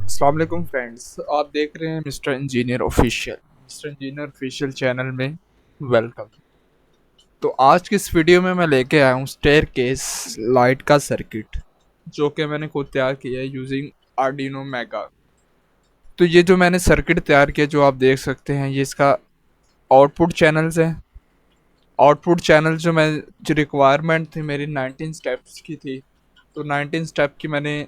अस्सलाम वालेकुम फ्रेंड्स, आप देख रहे हैं मिस्टर इंजीनियर ऑफिशियल चैनल में। वेलकम। तो आज की इस वीडियो में मैं लेके आया हूँ स्टेयर केस लाइट का सर्किट, जो कि मैंने खुद तैयार किया है यूजिंग आर्डिनो मेगा। तो ये जो मैंने सर्किट तैयार किया, जो आप देख सकते हैं, ये इसका आउटपुट चैनल्स है। आउटपुट चैनल जो रिक्वायरमेंट थी मेरी 19 स्टेप्स की थी, तो 19 स्टेप की मैंने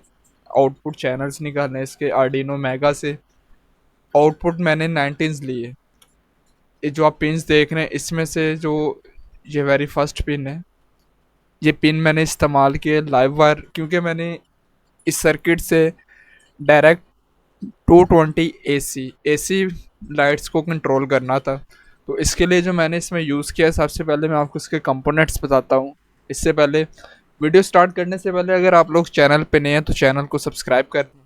आउटपुट चैनल्स निकाले इसके आर्डिनो मेगा से। आउटपुट मैंने 19 लिए। ये जो आप पिन्स देख रहे हैं, इसमें से जो ये वेरी फर्स्ट पिन है, ये पिन मैंने इस्तेमाल किया लाइव वायर, क्योंकि मैंने इस सर्किट से डायरेक्ट 220 एसी लाइट्स को कंट्रोल करना था। तो इसके लिए जो मैंने इसमें यूज़ किया, सबसे पहले मैं आपको इसके कंपोनेंट्स बताता हूँ। इससे पहले वीडियो स्टार्ट करने से पहले अगर आप लोग चैनल पे नए हैं तो चैनल को सब्सक्राइब कर दें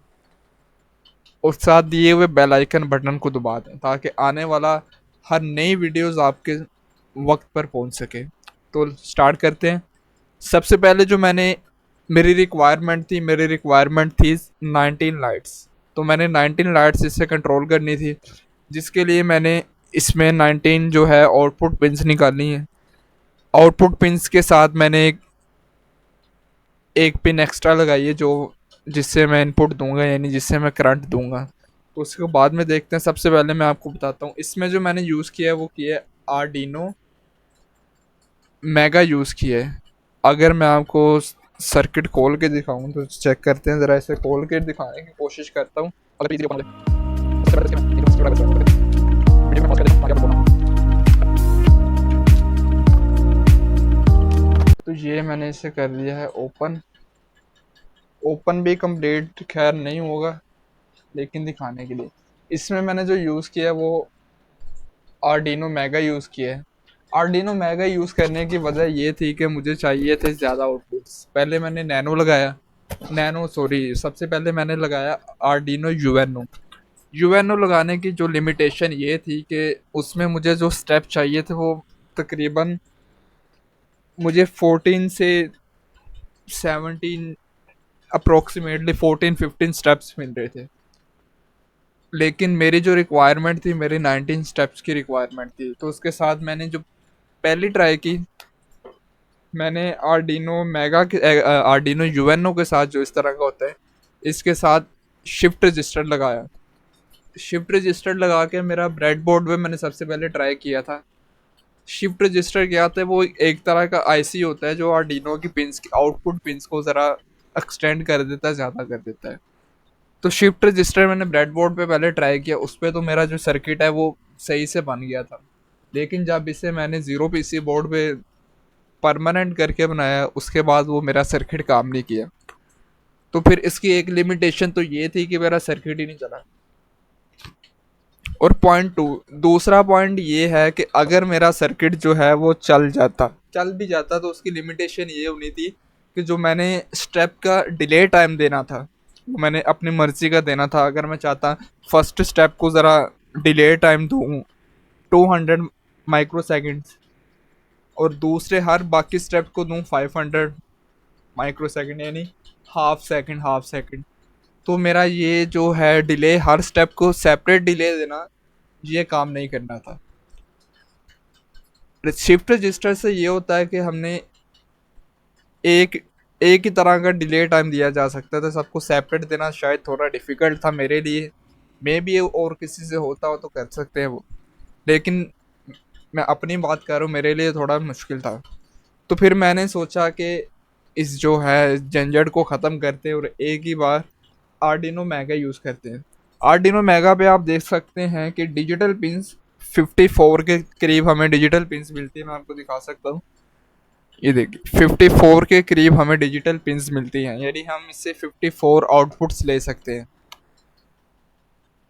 और साथ दिए हुए बेल आइकन बटन को दबा दें, ताकि आने वाला हर नई वीडियोस आपके वक्त पर पहुंच सके। तो स्टार्ट करते हैं। सबसे पहले जो मेरी रिक्वायरमेंट थी 19 लाइट्स। तो मैंने 19 लाइट्स इससे कंट्रोल करनी थी, जिसके लिए मैंने इसमें 19 जो है आउटपुट पिंस निकालनी है। आउटपुट पिंस के साथ मैंने एक पिन एक्स्ट्रा लगाई है, जो जिससे मैं इनपुट दूंगा, यानी जिससे मैं करंट दूंगा। तो उसके बाद में देखते हैं। सबसे पहले मैं आपको बताता हूँ, इसमें जो मैंने यूज़ किया है वो किया है आर्डिनो मेगा यूज़ किया है। अगर मैं आपको सर्किट खोल के दिखाऊं तो चेक करते हैं ज़रा, इसे खोल के दिखाने की कोशिश करता हूँ। अगर पीछे देखो सबसे पहले इसके मैं एक स्क्रू लगा दूंगा। वीडियो में पॉज कर दें, आगे आपको बोलना। तो ये मैंने इसे कर दिया है ओपन। ओपन भी कंप्लीट खैर नहीं होगा, लेकिन दिखाने के लिए इसमें मैंने जो यूज़ किया है वो आर्डिनो मेगा यूज़ किया है। आर्डिनो मेगा यूज़ करने की वजह ये थी कि मुझे चाहिए थे ज़्यादा आउटपुट्स। पहले मैंने सबसे पहले मैंने लगाया आर्डिनो यूएनओ। यूएनओ लगाने की जो लिमिटेशन ये थी कि उसमें मुझे जो स्टेप चाहिए थे वो तकरीबन मुझे 14 से 17, अप्रोक्सीमेटली 14-15 स्टेप्स मिल रहे थे। लेकिन मेरी जो रिक्वायरमेंट थी, मेरी 19 स्टेप्स की रिक्वायरमेंट थी। तो उसके साथ मैंने जो पहली ट्राई की, मैंने आर्डिनो यूएनओ के साथ, जो इस तरह का होता है, इसके साथ शिफ्ट रजिस्टर लगाया। शिफ्ट रजिस्टर लगा के मेरा ब्रेड बोर्ड पे मैंने सबसे पहले ट्राई किया था। शिफ्ट रजिस्टर क्या होता है, वो एक तरह का आईसी होता है जो आर्डिनो की पिंस की आउटपुट पिंस को ज़रा एक्सटेंड कर देता है, ज़्यादा कर देता है। तो शिफ्ट रजिस्टर मैंने ब्रेड बोर्ड पे पहले ट्राई किया, उस पर तो मेरा जो सर्किट है वो सही से बन गया था। लेकिन जब इसे मैंने ज़ीरो पीसी बोर्ड पे परमानेंट करके बनाया, उसके बाद वो मेरा सर्किट काम नहीं किया। तो फिर इसकी एक लिमिटेशन तो ये थी कि मेरा सर्किट ही नहीं चला। और दूसरा पॉइंट ये है कि अगर मेरा सर्किट जो है वो चल भी जाता, तो उसकी लिमिटेशन ये होनी थी कि जो मैंने स्टेप का डिले टाइम देना था वो मैंने अपनी मर्जी का देना था। अगर मैं चाहता फर्स्ट स्टेप को ज़रा डिले टाइम दूँ 200 माइक्रो सेकेंड्स, और दूसरे हर बाकी स्टेप को दूँ 500 माइक्रो सेकेंड, यानी हाफ सेकेंड, तो मेरा ये जो है डिले, हर स्टेप को सेपरेट डिले देना, ये काम नहीं करना था। शिफ्ट रजिस्टर से ये होता है कि हमने एक एक ही तरह का डिले टाइम दिया जा सकता था। सबको सेपरेट देना शायद थोड़ा डिफ़िकल्ट था मेरे लिए। मे बी और किसी से होता हो तो कर सकते हैं वो, लेकिन मैं अपनी बात कर रहा हूँ, मेरे लिए थोड़ा मुश्किल था। तो फिर मैंने सोचा कि इस जो है झंझट को ख़त्म करते हैं और एक ही बार आर्डिनो मेगा यूज़ करते हैं। आर्डिनो मेगा पे आप देख सकते हैं कि डिजिटल पिंस 54 के करीब हमें डिजिटल पिंस मिलती है। मैं आपको दिखा सकता हूँ, ये देखिए 54 के करीब हमें डिजिटल पिंस मिलती हैं, यानी हम इससे 54 आउटपुट्स ले सकते हैं।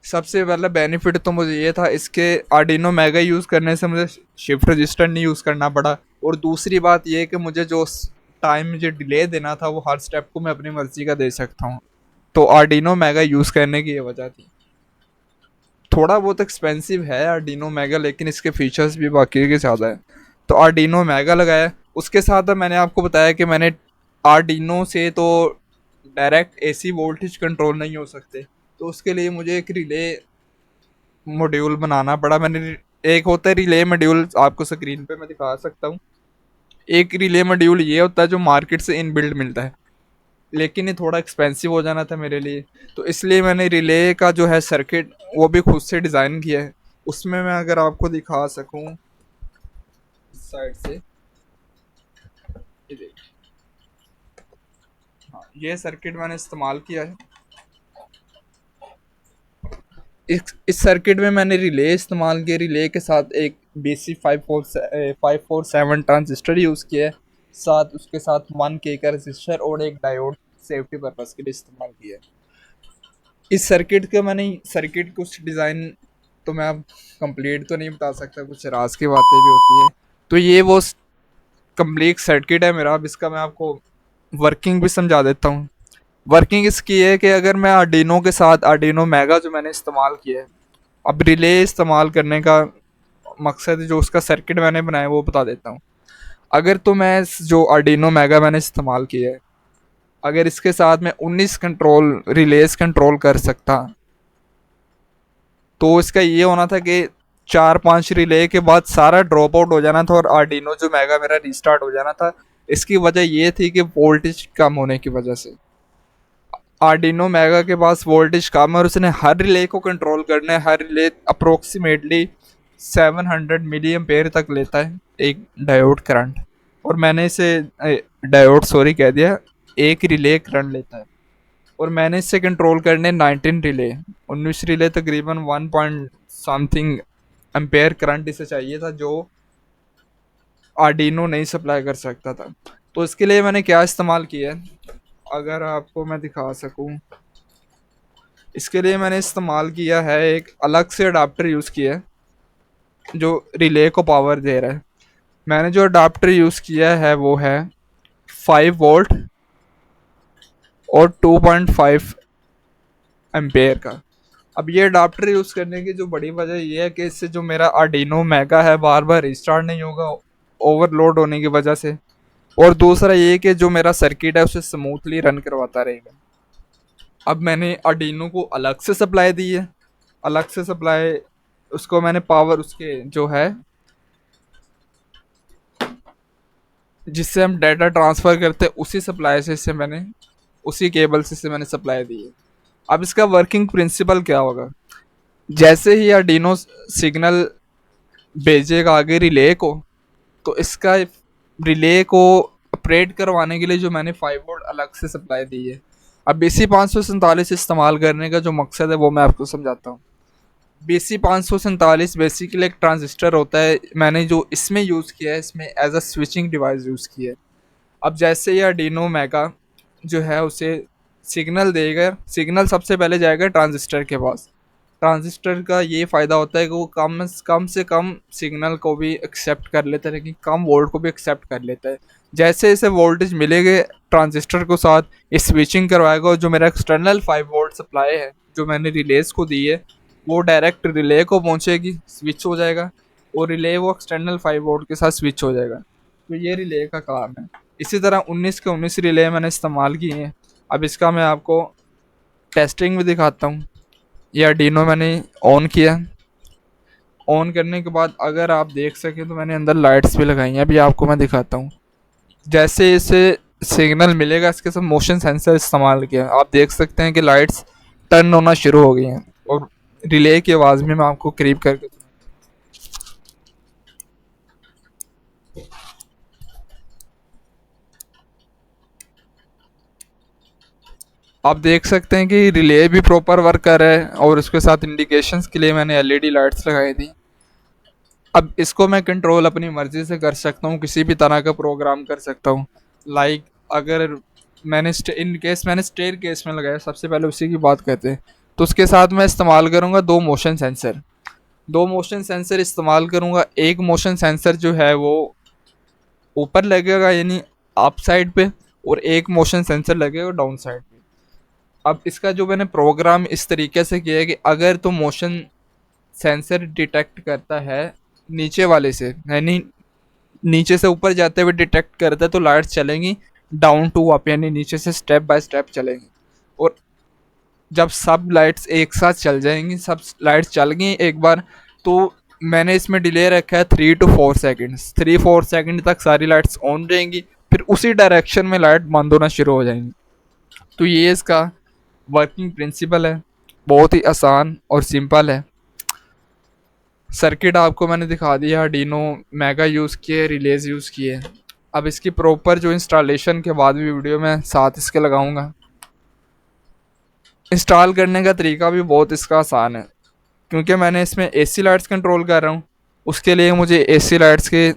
सबसे पहला बेनिफिट तो मुझे ये था, इसके आर्डिनो मेगा यूज़ करने से मुझे शिफ्ट रजिस्टर नहीं यूज़ करना पड़ा। और दूसरी बात ये कि मुझे जो टाइम मुझे डिले देना था वो हर स्टेप को मैं अपनी मर्ज़ी का दे सकता हूँ। तो आर्डिनो मेगा यूज़ करने की ये वजह थी। थोड़ा बहुत एक्सपेंसिव है आर्डिनो मेगा, लेकिन इसके फीचर्स भी बाकी के ज़्यादा है। तो आर्डिनो मेगा लगाया। उसके साथ मैंने आपको बताया कि मैंने आर्डिनो से तो डायरेक्ट एसी वोल्टेज कंट्रोल नहीं हो सकते, तो उसके लिए मुझे एक रिले मॉड्यूल बनाना पड़ा। एक होता है रिले मॉड्यूल, आपको स्क्रीन पे मैं दिखा सकता हूँ। एक रिले मॉड्यूल ये होता है जो मार्केट से इनबिल्ड मिलता है, लेकिन ये थोड़ा एक्सपेंसिव हो जाना था मेरे लिए। तो इसलिए मैंने रिले का जो है सर्किट वो भी खुद से डिज़ाइन किया है। उसमें मैं अगर आपको दिखा सकूं इस साइड से, ये देखिए, हाँ ये सर्किट मैंने इस्तेमाल किया है। इस सर्किट में मैंने रिले इस्तेमाल किया, रिले के साथ एक BC 547 ट्रांजिस्टर यूज़ किया है, साथ उसके साथ 1K का रजिस्टर और एक डायोड सेफ्टी पर्पस के लिए इस्तेमाल किया है। इस सर्किट के मैंने सर्किट कुछ डिज़ाइन तो मैं अब कंप्लीट तो नहीं बता सकता, कुछ राज की बातें भी होती है। तो ये वो कंप्लीट सर्किट है मेरा। अब इसका मैं आपको वर्किंग भी समझा देता हूँ। वर्किंग इसकी है कि अगर मैं आर्डिनो के साथ आर्डिनो मेगा जो मैंने इस्तेमाल किया है, अब रिले इस्तेमाल करने का मकसद जो उसका सर्किट मैंने बनाया वो बता देता हूँ। अगर तो मैं जो आर्डिनो मेगा मैंने इस्तेमाल किया है, अगर इसके साथ मैं 19 कंट्रोल रिलेज कंट्रोल कर सकता, तो इसका ये होना था कि 4-5 रिले के बाद सारा ड्रॉप आउट हो जाना था और आर्डिनो जो मेगा मेरा रिस्टार्ट हो जाना था। इसकी वजह ये थी कि वोल्टेज कम होने की वजह से आर्डिनो मेगा के पास वोल्टेज कम है और उसने हर रिले को कंट्रोल करना है। हर रिले अप्रोक्सीमेटली 700 मिली एम्पेयर तक लेता है एक डायोड करंट, और मैंने इसे डायोड सॉरी कह दिया, एक रिले करंट लेता है। और मैंने इससे कंट्रोल करने 19 रिले, 19 रिले तकरीबन 1 पॉइंट समथिंग एम्पेयर करंट इसे चाहिए था, जो आर्डिनो नहीं सप्लाई कर सकता था। तो इसके लिए मैंने क्या इस्तेमाल किया है, अगर आपको मैं दिखा सकूं, इसके लिए मैंने इस्तेमाल किया है एक अलग से अडाप्टर यूज़ किया है जो रिले को पावर दे रहा है। मैंने जो अडाप्टर यूज़ किया है वो है 5 वोल्ट और 2.5 एम्पेयर का। अब ये अडाप्टर यूज़ करने की जो बड़ी वजह ये है कि इससे जो मेरा आर्डिनो मेगा है बार बार रिस्टार्ट नहीं होगा ओवरलोड होने की वजह से, और दूसरा ये कि जो मेरा सर्किट है उसे स्मूथली रन करवाता रहेगा। अब मैंने आर्डिनो को अलग से सप्लाई दी है, अलग से सप्लाई उसको मैंने पावर उसके जो है जिससे हम डाटा ट्रांसफ़र करते हैं उसी सप्लाई से इसे मैंने उसी केबल से इसे मैंने सप्लाई दी है। अब इसका वर्किंग प्रिंसिपल क्या होगा, जैसे ही आर्डिनो सिग्नल भेजेगा आगे रिले को, तो इसका रिले को ऑपरेट करवाने के लिए जो मैंने 5 वोल्ट अलग से सप्लाई दी है। अब BC 547 इस्तेमाल करने का जो मकसद है वो मैं आपको समझाता हूँ। BC 547 बेसिकली एक ट्रांजिस्टर होता है, मैंने जो इसमें यूज़ किया है इसमें as a switching device use किया है। अब जैसे ये आर्डिनो मेगा जो है उसे सिग्नल देगा, सिग्नल सबसे पहले जाएगा ट्रांजिस्टर के पास। ट्रांजिस्टर का ये फ़ायदा होता है कि वो कम से कम सिग्नल को भी एक्सेप्ट कर लेता है, लेकिन कम वोल्ट को भी एक्सेप्ट कर लेता है। जैसे इसे वोल्टेज मिलेगा ट्रांजिस्टर को साथ ये स्विचिंग करवाएगा, और जो मेरा एक्सटर्नल 5 वोल्ट सप्लाई है जो मैंने रिलेज को दी है वो डायरेक्ट रिले को पहुंचेगी, स्विच हो जाएगा, और रिले वो एक्सटर्नल 5 वोल्ट के साथ स्विच हो जाएगा। तो ये रिले का काम है। इसी तरह 19 के 19 रिले मैंने इस्तेमाल किए हैं। अब इसका मैं आपको टेस्टिंग भी दिखाता हूँ। ये आर्डिनो मैंने ऑन किया, ऑन करने के बाद अगर आप देख सकें तो मैंने अंदर लाइट्स भी लगाई हैं, अभी आपको मैं दिखाता हूँ। जैसे इसे सिग्नल मिलेगा इसके साथ मोशन सेंसर इस्तेमाल किया, आप देख सकते हैं कि लाइट्स टर्न होना शुरू हो गई हैं, और रिले की आवाज़ में मैं आपको करीब करके आप देख सकते हैं कि रिले भी प्रॉपर वर्क कर रहा है, और उसके साथ इंडिकेशंस के लिए मैंने एलईडी लाइट्स लगाई थी। अब इसको मैं कंट्रोल अपनी मर्ज़ी से कर सकता हूँ, किसी भी तरह का प्रोग्राम कर सकता हूँ। लाइक अगर मैंने इन केस मैंने स्टेयर केस में लगाया, सबसे पहले उसी की बात करते हैं, तो उसके साथ मैं इस्तेमाल करूँगा दो मोशन सेंसर इस्तेमाल करूँगा। एक मोशन सेंसर जो है वो ऊपर लगेगा यानी अप साइड पे, और एक मोशन सेंसर लगेगा डाउन साइड पे। अब इसका जो मैंने प्रोग्राम इस तरीके से किया है कि अगर तो मोशन सेंसर डिटेक्ट करता है नीचे वाले से, यानी नीचे से ऊपर जाते हुए डिटेक्ट करता है, तो लाइट्स चलेंगी डाउन टू अप, यानी नीचे से स्टेप बाय स्टेप चलेंगी। और जब सब लाइट्स एक साथ चल जाएंगी, सब लाइट्स चल गई एक बार, तो मैंने इसमें डिले रखा है 3 to 4 सेकेंड्स। 3-4 सेकेंड तक सारी लाइट्स ऑन रहेंगी, फिर उसी डायरेक्शन में लाइट बंद होना शुरू हो जाएंगी। तो ये इसका वर्किंग प्रिंसिपल है, बहुत ही आसान और सिंपल है। सर्किट आपको मैंने दिखा दिया, आर्डिनो मेगा यूज़ किए, रिलेज यूज़ किए। अब इसकी प्रॉपर जो इंस्टॉलेशन के बाद भी वीडियो में साथ इसके लगाऊंगा। इंस्टॉल करने का तरीका भी बहुत इसका आसान है, क्योंकि मैंने इसमें एसी लाइट्स कंट्रोल कर रहा हूँ। उसके लिए मुझे एसी लाइट्स के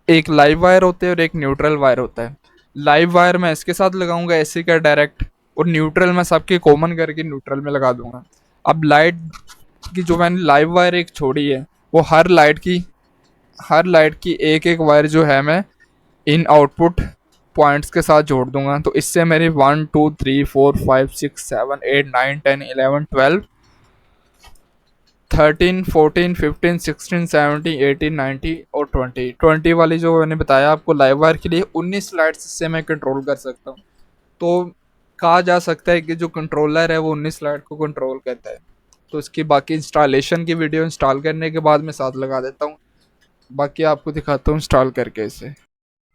एक लाइव वायर होते हैं और एक न्यूट्रल वायर होता है। लाइव वायर मैं इसके साथ लगाऊंगा एसी का डायरेक्ट, और न्यूट्रल मैं सबके कॉमन करके न्यूट्रल में लगा दूंगा। अब लाइट की जो मैंने लाइव वायर एक छोड़ी है, वो हर लाइट की एक एक वायर जो है मैं इन आउटपुट पॉइंट्स के साथ जोड़ दूंगा। तो इससे मेरी 1 2 3 4 5 6 7 8 9 10 11 12 13 14 15 16 17 18 19 और 20 वाली जो मैंने बताया आपको लाइव वायर के लिए 19 लाइट्स इससे मैं कंट्रोल कर सकता हूँ। तो कहा जा सकता है कि जो कंट्रोलर है वो 19 लाइट को कंट्रोल करता है। तो इसकी बाकी इंस्टॉलेशन की वीडियो इंस्टॉल करने के बाद मैं साथ लगा देता हूँ, बाकी आपको दिखाता हूँ इंस्टॉल करके इसे।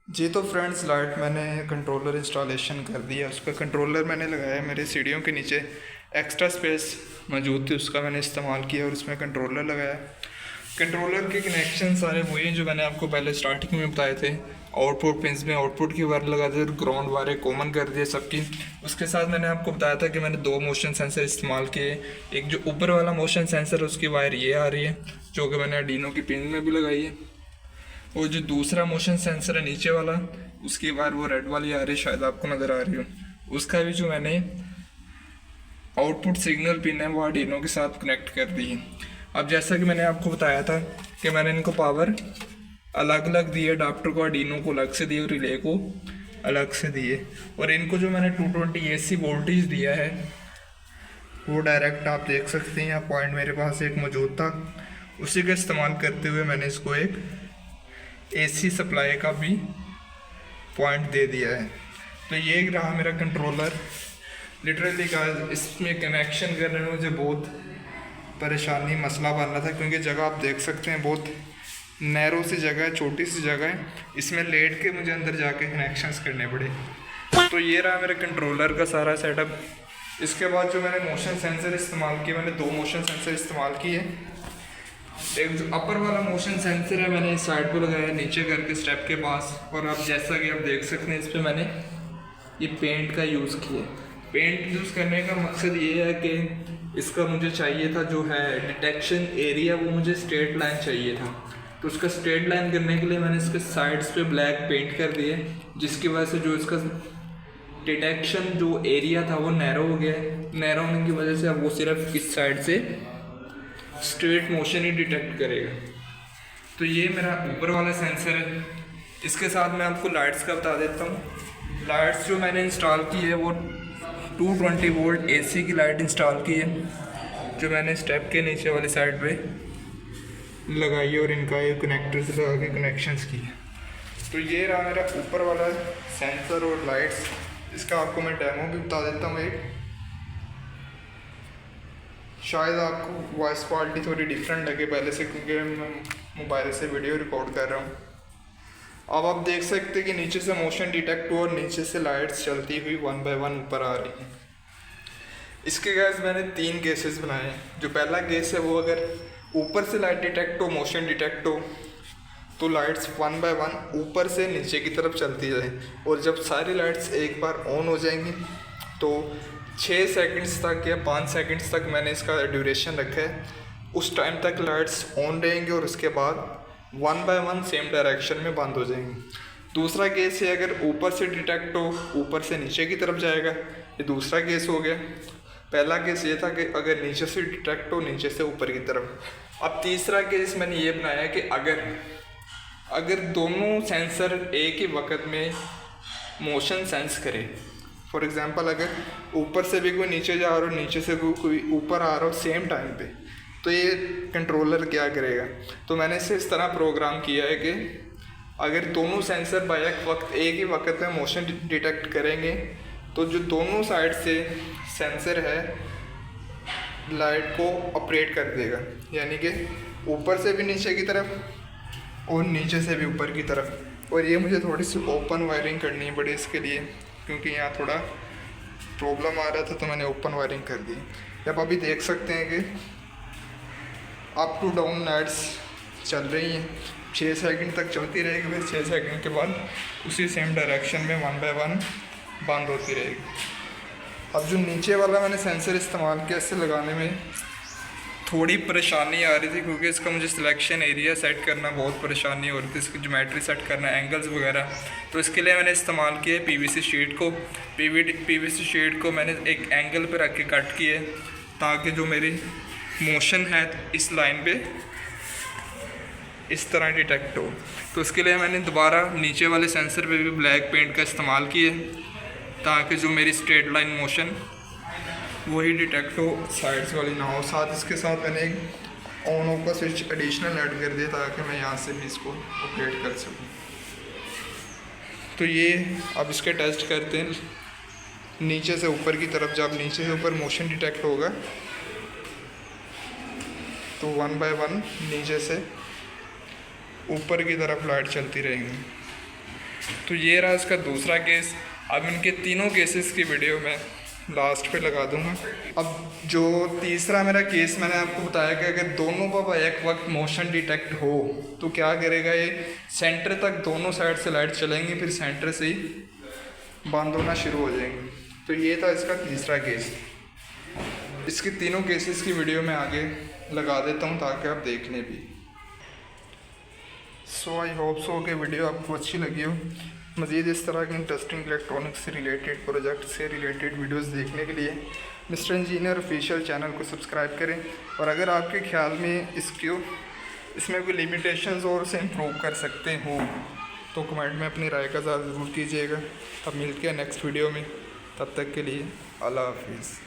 जी तो फ्रेंड्स, लाइट मैंने कंट्रोलर इंस्टॉलेशन कर दिया। उसका कंट्रोलर मैंने लगाया मेरे सीढ़ियों के नीचे, एक्स्ट्रा स्पेस मौजूद थी उसका मैंने इस्तेमाल किया और उसमें कंट्रोलर लगाया। कंट्रोलर के कनेक्शन सारे वही हैं जो मैंने आपको पहले स्टार्टिंग में बताए थे। आउटपुट पिंस में आउटपुट की वायर लगा दी और ग्राउंड वायर कॉमन कर दिए सबकी। उसके साथ मैंने आपको बताया था कि मैंने 2 मोशन सेंसर इस्तेमाल किए। एक जो ऊपर वाला मोशन सेंसर है उसकी वायर ये आ रही है, जो कि मैंने आर्डिनो की पिन में भी लगाई है। और जो दूसरा मोशन सेंसर है नीचे वाला, उसकी वायर वो रेड वाली आ रही है, शायद आपको नज़र आ रही हो। उसका भी जो मैंने आउटपुट सिग्नल पिन है वो आर्डिनो के साथ कनेक्ट कर दी है। अब जैसा कि मैंने आपको बताया था कि मैंने इनको पावर अलग अलग दिए, अडाप्टर को आर्डिनो को अलग से दिए और रिले को अलग से दिए। और इनको जो मैंने 220 AC वोल्टेज दिया है वो डायरेक्ट आप देख सकते हैं, यहाँ पॉइंट मेरे पास एक मौजूद था, उसी का इस्तेमाल करते हुए मैंने इसको एक AC सप्लाई का भी पॉइंट दे दिया है। तो ये रहा मेरा कंट्रोलर। लिटरली गाइस, इसमें कनेक्शन करने में मुझे बहुत परेशानी मसला बन रहा था, क्योंकि जगह आप देख सकते हैं बहुत नैरो सी जगह है, छोटी सी जगह है। इसमें लेट के मुझे अंदर जाके कनेक्शंस करने पड़े। तो ये रहा मेरे कंट्रोलर का सारा सेटअप। इसके बाद जो मैंने मोशन सेंसर इस्तेमाल किए, मैंने 2 मोशन सेंसर इस्तेमाल किए। एक जो अपर वाला मोशन सेंसर है मैंने इस साइड पे लगाया नीचे करके स्टेप के पास, और अब जैसा कि आप देख सकते हैं इस पर मैंने ये पेंट का यूज़ किया। पेंट यूज़ करने का मकसद ये है कि इसका मुझे चाहिए था जो है डिटेक्शन एरिया, वो मुझे स्ट्रेट लाइन चाहिए था। तो उसका स्ट्रेट लाइन करने के लिए मैंने इसके साइड्स पे ब्लैक पेंट कर दिए, जिसकी वजह से जो इसका डिटेक्शन जो एरिया था वो नैरो हो गया। नैरो होने की वजह से अब वो सिर्फ इस साइड से स्ट्रेट मोशन ही डिटेक्ट करेगा। तो ये मेरा ऊपर वाला सेंसर है। इसके साथ मैं आपको लाइट्स का बता देता हूँ। लाइट्स जो मैंने इंस्टॉल की है वो 220 वोल्ट AC की लाइट इंस्टॉल की है, जो मैंने स्टेप के नीचे वाली साइड पे लगाई है और इनका ये कनेक्टर से लगा के कनेक्शंस किए। तो ये रहा मेरा ऊपर वाला सेंसर और लाइट्स। इसका आपको मैं डेमो भी बता देता हूँ एक। शायद आपको वॉइस क्वालिटी थोड़ी डिफरेंट लगे पहले से, क्योंकि मैं मोबाइल से वीडियो रिकॉर्ड कर रहा हूँ। अब आप देख सकते हैं कि नीचे से मोशन डिटेक्ट हुआ और नीचे से लाइट्स चलती हुई 1 बाय 1 ऊपर आ रही हैं। इसके गैस मैंने 3 केसेस बनाए हैं। जो पहला केस है वो अगर ऊपर से लाइट डिटेक्ट हो, मोशन डिटेक्ट हो, तो लाइट्स 1 बाय 1 ऊपर से नीचे की तरफ चलती जाए। और जब सारी लाइट्स एक बार ऑन हो जाएंगी तो 6 सेकंड्स तक या 5 सेकंड्स तक मैंने इसका ड्यूरेशन रखा है, उस टाइम तक लाइट्स ऑन रहेंगी और उसके बाद 1 बाय 1 सेम डायरेक्शन में बंद हो जाएंगी। दूसरा केस है अगर ऊपर से डिटेक्ट हो, ऊपर से नीचे की तरफ जाएगा, ये दूसरा केस हो गया। पहला केस ये था कि अगर नीचे से डिटेक्ट हो, नीचे से ऊपर की तरफ। अब तीसरा केस मैंने ये बनाया कि अगर दोनों सेंसर एक ही वक्त में मोशन सेंस करे, फॉर एग्जांपल अगर ऊपर से भी कोई नीचे जा रहा हो, नीचे से कोई ऊपर आ रहा हो सेम टाइम पे, तो ये कंट्रोलर क्या करेगा। तो मैंने इसे इस तरह प्रोग्राम किया है कि अगर दोनों सेंसर बाय एक ही वक्त में मोशन डिटेक्ट करेंगे, तो जो दोनों साइड से सेंसर है लाइट को ऑपरेट कर देगा, यानी कि ऊपर से भी नीचे की तरफ और नीचे से भी ऊपर की तरफ। और ये मुझे थोड़ी सी ओपन वायरिंग करनी पड़ी इसके लिए, क्योंकि यहाँ थोड़ा प्रॉब्लम आ रहा था तो मैंने ओपन वायरिंग कर दी। अब अभी देख सकते हैं कि अप टू डाउन लाइट्स चल रही हैं, 6 सेकंड तक चलती रहेगी, फिर 6 सेकंड के बाद उसी सेम डायरेक्शन में 1 बाय 1 बंद होती रहेगी। अब जो नीचे वाला मैंने सेंसर इस्तेमाल किया, इससे लगाने में थोड़ी परेशानी आ रही थी, क्योंकि इसका मुझे सिलेक्शन एरिया सेट करना बहुत परेशानी हो रही थी, इसकी ज्योमेट्री सेट करना, एंगल्स वगैरह। तो इसके लिए मैंने इस्तेमाल किया पीवीसी शीट को। पीवीसी शीट को मैंने एक एंगल पे रख के कट किए, ताकि जो मेरी मोशन है इस लाइन पे इस तरह डिटेक्ट हो। तो इसके लिए मैंने दोबारा नीचे वाले सेंसर पे भी ब्लैक पेंट का इस्तेमाल किए, ताकि जो मेरी स्ट्रेट लाइन मोशन वही डिटेक्ट हो, साइड्स वाली ना हो। साथ इसके साथ मैंने एक ऑन ऑफ का स्विच एडिशनल ऐड कर दिया, ताकि मैं यहाँ से भी इसको ऑपरेट कर सकूँ। तो ये अब इसके टेस्ट करते हैं। नीचे से ऊपर की तरफ, जब नीचे से ऊपर मोशन डिटेक्ट होगा तो 1 बाय 1 नीचे से ऊपर की तरफ लाइट चलती रहेंगी। तो ये रहा इसका दूसरा केस। अब इनके तीनों केसेस की वीडियो मैं लास्ट पे लगा दूंगा। अब जो तीसरा मेरा केस मैंने आपको बताया कि अगर दोनों पर एक वक्त मोशन डिटेक्ट हो तो क्या करेगा, ये सेंटर तक दोनों साइड से लाइट चलेंगी, फिर सेंटर से ही बंद होना शुरू हो जाएंगी। तो ये था इसका तीसरा केस। इसके तीनों केसेस की वीडियो मैं आगे लगा देता हूँ ताकि आप देख लें भी। सो आई होप सो कि वीडियो आपको अच्छी लगी हो। मज़ीद इस तरह के इंटरेस्टिंग इलेक्ट्रॉनिक्स से रिलेटेड, प्रोजेक्ट से रिलेटेड वीडियोस देखने के लिए मिस्टर इंजीनियर ऑफिशियल चैनल को सब्सक्राइब करें। और अगर आपके ख्याल में इसमें कोई लिमिटेशंस और से इम्प्रूव कर सकते हो तो कमेंट में अपनी राय का ज़रूर कीजिएगा। अब मिलते हैं नेक्स्ट वीडियो में, तब तक के लिए अल्लाह हाफिज़।